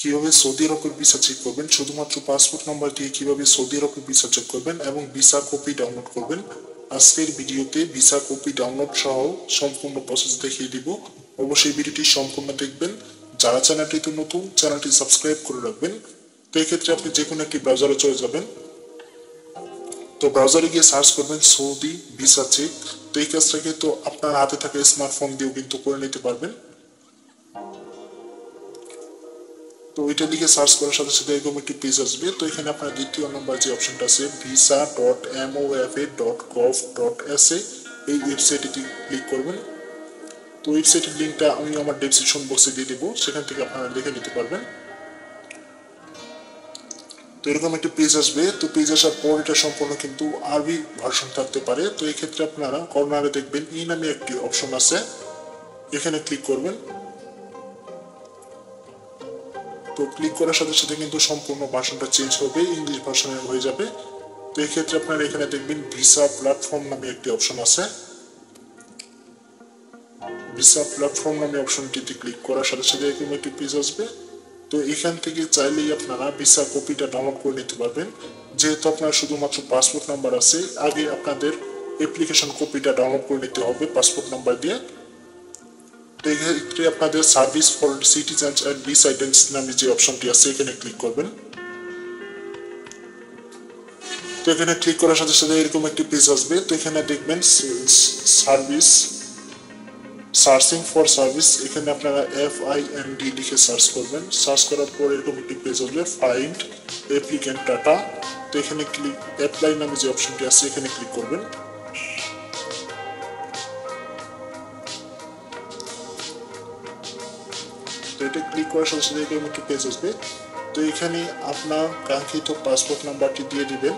কিভাবে সৌদি আরবের visa check করবেন, শুধুমাত্র পাসপোর্ট নাম্বার দিয়ে কিভাবে সৌদি আরবের ভিসা চেক করবেন এবং ভিসা কপি ডাউনলোড করবেন, আজকের ভিডিওতে ভিসা কপি ডাউনলোড সহ সম্পূর্ণ প্রসেস দেখিয়ে দিব। অবশ্যই ভিডিওটি সম্পূর্ণ দেখবেন। যারা চ্যানেলটিতে নতুন, চ্যানেলটি সাবস্ক্রাইব করে রাখবেন। তো এক্ষেত্রে আপনি যে কোনো একটি ব্রাউজারে চলে যাবেন। তো ব্রাউজারে গিয়ে সার্চ করবেন সৌদি ভিসা চেক। তো এই কাজটাকে তো আপনার হাতে থাকা স্মার্টফোন দিয়েও কিন্তু করে নিতে পারবেন। তো এটা লিখে সার্চ করার সাথে সাথে এরকম একটি পেজ আসবে। তো এখানে আপনার দ্বিতীয় নম্বর যে অপশনটা আছে visa.mofa.gov.sa, এই ওয়েবসাইটে ক্লিক করবেন। তো ওয়েবসাইটের লিঙ্কটা আমি আমার ডেসক্রিপশন বক্সে দিয়ে দেবো, সেখান থেকে আপনারা দেখে নিতে পারবেন। তো এরকম একটি পেজ আসবে। তো পেজ আসার পর এটা সম্পূর্ণ কিন্তু আরবি ভার্সন থাকতে পারে। তো এই ক্ষেত্রে আপনারা কর্নারে দেখবেন ই নামে একটি অপশন আছে, এখানে ক্লিক করবেন। তো ক্লিক করার সাথে সাথে কিন্তু সম্পূর্ণ ভার্সনটা চেঞ্জ হবে, ইংলিশ ভার্সনে হয়ে যাবে। তো এই ক্ষেত্রে আপনারা এখানে দেখবেন ভিসা প্ল্যাটফর্ম নামে একটি অপশন আছে। ভিসা প্ল্যাটফর্ম নামে অপশনটিতে ক্লিক করার সাথে সাথে এরকম একটি পেজ আসবে। তো এখান থেকে চাইলেই আপনারা ভিসা কপিটা ডাউনলোড করে নিতে পারবেন। যেহেতু আপনার শুধুমাত্র পাসপোর্ট নাম্বার আছে, আগে আপনাদের অ্যাপ্লিকেশন কপিটা ডাউনলোড করে নিতে হবে পাসপোর্ট নাম্বার দিয়ে। তো এক্ষেত্রে আপনাদের সার্ভিস ফর সিটিজেন্স অ্যান্ড রিসাইডেন্টস নামে যে অপশনটি আছে এখানে ক্লিক করবেন। তো এখানে ক্লিক করার সাথে সাথে এরকম একটি পেজ আসবে। তো এখানে দেখবেন সার্ভিস, সার্চিং ফর সার্ভিস, এখানে আপনারা FIND লিখে সার্চ করবেন। সার্চ করার পর এরকম একটি পেজ আসবে ফাইন্ড অ্যাপ্লিক্যান্ট ডাটা। তো এখানে ক্লিক অ্যাপ্লাই নামে যে অপশনটি আছে এখানে ক্লিক করবেন। তো এটা ক্লিক করার সাথে সাথে এরকম একটি পেজ আসবে। তো এখানে আপনার কাঙ্ক্ষিত পাসপোর্ট নাম্বারটি দিয়ে দিবেন।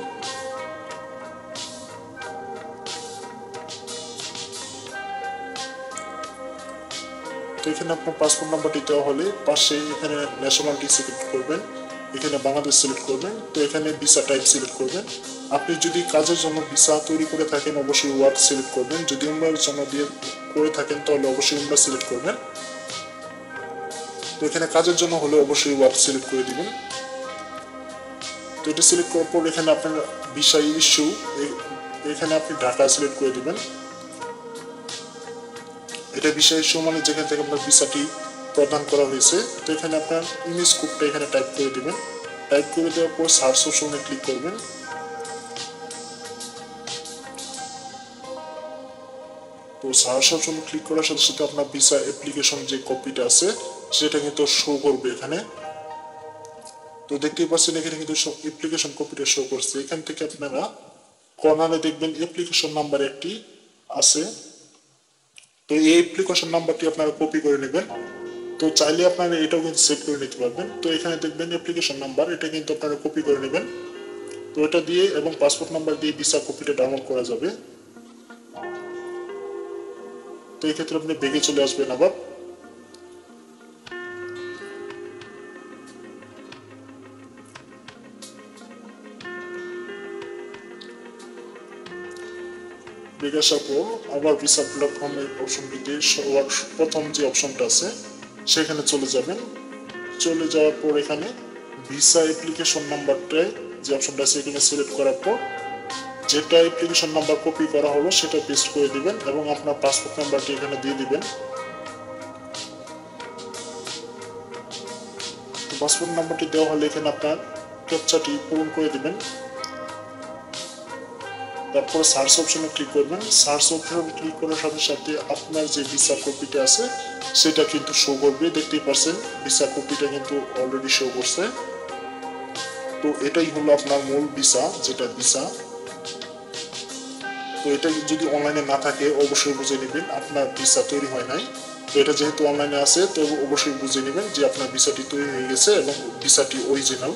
তো এখানে আপনার পাসপোর্ট নাম্বারটি দেওয়া হলে পাশে এখানে ন্যাশনালিটি সিলেক্ট করবেন, এখানে বাংলাদেশ সিলেক্ট করবেন। তো এখানে ভিসা টাইপ সিলেক্ট করবেন। আপনি যদি কাজের জন্য ভিসা তৈরি করে থাকেন অবশ্যই ওয়ার্ক সিলেক্ট করবেন, যদি উমরার জন্য দিয়ে করে থাকেন তাহলে অবশ্যই উমরা সিলেক্ট করবেন। তো এখানে কাজের জন্য হলে অবশ্যই ওয়ার্ক সিলেক্ট করে দিবেন। তো এটা সিলেক্ট করার পর এখানে আপনার ভিসা ইস্যু, এখানে আপনি ঢাকা সিলেক্ট করে দিবেন। এটা ভিসা ইস্যু মানে যেখান থেকে আপনার ভিসাটি প্রদান করা হয়েছে। তো এখানে আপনার ইমেজ কোডটা এখানে টাইপ করে দিবেন। টাইপ করে দেওয়ার পর সার্চ অপশনে ক্লিক করবেন। তো সার্চ অপশনে ক্লিক করার সাথে সাথে আপনার ভিসা অ্যাপ্লিকেশন যে কপিটা আছে সেটা কিন্তু শো করবে এখানে। তো দেখতেই পাচ্ছেন এখানে কিন্তু অ্যাপ্লিকেশন কপিটা শো করছে। এখান থেকে আপনারা কর্নারে দেখবেন অ্যাপ্লিকেশন নাম্বার একটি আছে। তো এই অ্যাপ্লিকেশন নাম্বারটি আপনারা কপি করে নেবেন। তো চাইলে আপনারা এটাও কিন্তু সেভ করে নিতে পারবেন। তো এখানে দেখবেন অ্যাপ্লিকেশন নাম্বার, এটা কিন্তু আপনারা কপি করে নেবেন। তো এটা দিয়ে এবং পাসপোর্ট নাম্বার দিয়ে ভিসা কপিটা ডাউনলোড করা যাবে। তো এই ক্ষেত্রে আপনি ব্যাগে চলে আসবেন। আবার ব্যাগে আসার পর আবার ভিসা প্ল্যাটফর্মের অপশনটিতে প্রথম যে অপশনটা আছে সেখানে চলে যাবেন। চলে যাওয়ার পর এখানে ভিসা অ্যাপ্লিকেশন নাম্বারটায় যে অপশনটা আছে এখানে সিলেক্ট করার পর যেটা অ্যাপ্লিকেশন নাম্বার কপি করা হলো সেটা পেস্ট করে দিবেন এবং আপনার পাসপোর্ট নাম্বারটি এখানে দিয়ে দিবেন। পাসপোর্ট নাম্বারটি দেওয়া হলে এখানে আপনার ক্যাপচাটি পূরণ করে দিবেন। তারপর সার্চ অপশনে ক্লিক করবেন। সার্চ অপশনে ক্লিক করার সাথে সাথে আপনার যে ভিসা কপিটা আছে সেটা কিন্তু শো করবে। দেখতেই পাচ্ছেন ভিসা কপিটা কিন্তু অলরেডি শো করছে। তো এটাই হলো আপনার মূল ভিসা, যেটা ভিসা। তো এটা যদি অনলাইনে না থাকে অবশ্যই বুঝে নেবেন আপনার ভিসা তৈরি হয় নাই। তো এটা যেহেতু অনলাইনে আছে তো অবশ্যই বুঝে নেবেন যে আপনার ভিসাটি তৈরি হয়ে গেছে এবং ভিসাটি অরিজিনাল।